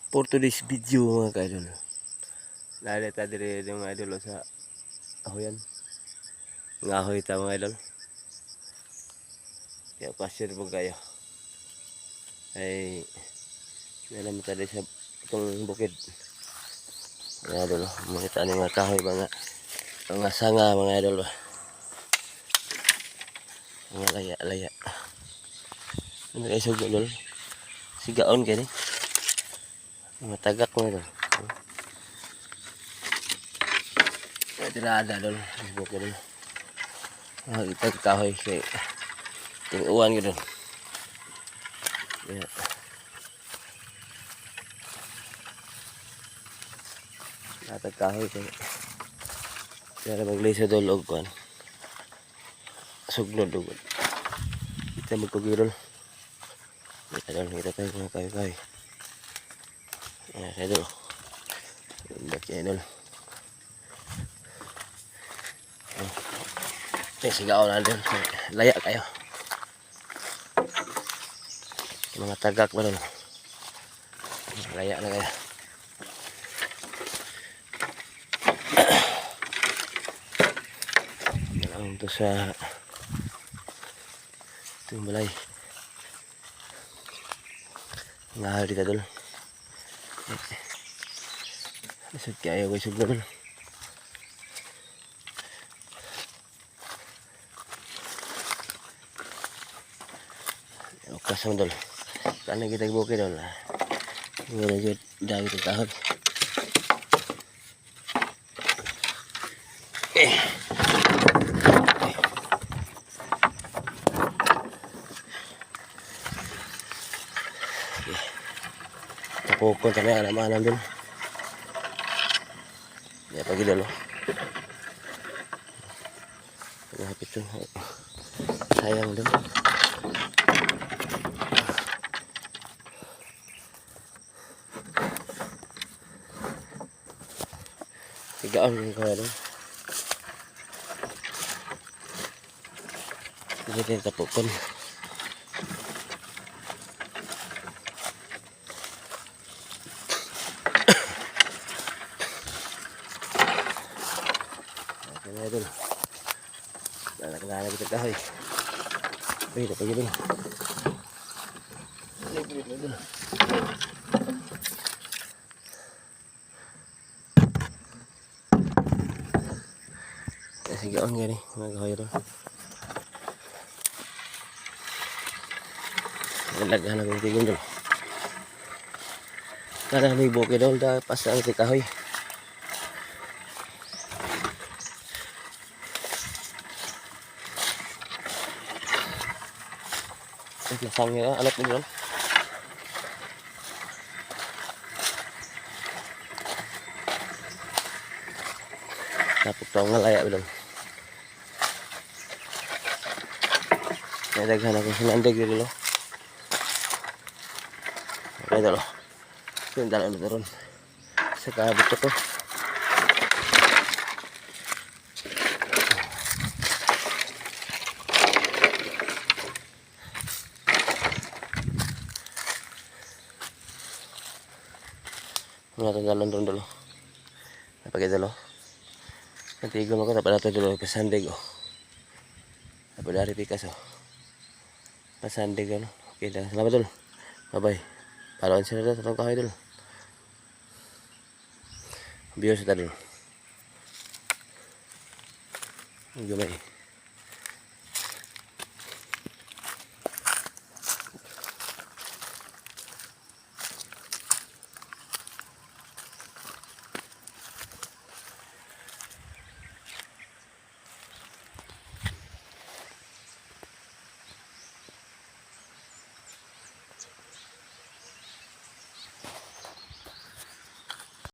For today's video mga ka-idol, narita diri yung mga idol sa ahoyan. Ngahoy ta mga idol. Kaya pasir po kayo. Ay nalam ta sa itong bukid. Mga idol, makita ni mga kahoy mga sanga mga idol. Mga laya-laya. Ano kayo sa idol? Sigaon kayo ni. Mga tagak mga idol. Tirada dol, Facebook dol. Kita kahoy kay tinguan gitu. Ya. Nata kahoy kay para maglisa dol og kuan. Sugnod og. Kita magkugirol. Kita tayo mga kahoy. Ya, dol. Bakit dol. Sigaw na din. Laya kayo. Mga tagak ba nun? Laya na kayo. Lang ito sa itong balay. Ngahal dito dul. Nasad kayo guys yung dul. Kasam dol. Karena kita bukit dol. Ngene jud dagi kita tahun. Tapokon kami ana manam dol. Ya pagi dulu. Nah itu sayang dol. Sigaan ko ano. Jadi tapokon. Nah, itu. Nalak-nalak kita kahoy. Pwede pa yun. Sigaon nga rin, mga kahoy rin. Nalaghan akong tigong doon. Kada may bukid doon, pasang si kahoy. Lasang nyo, alat mo doon. Tapos ito ang nalaya doon. Nalaghan ako sinandag dito. Okay dito. Yung dalang dito ron. Sa kabot ko. Natanggalan doon dulu. Napagay dulu. Nantigom ako tapos nato dulu pasandig oh. Tapos dari pikas oh. Pasandig ano. Okay dah. Selamat dulu. Bye bye. Paluan sila dulu. Tatang kahoy dulu. Biyo sa dulu. Gumay.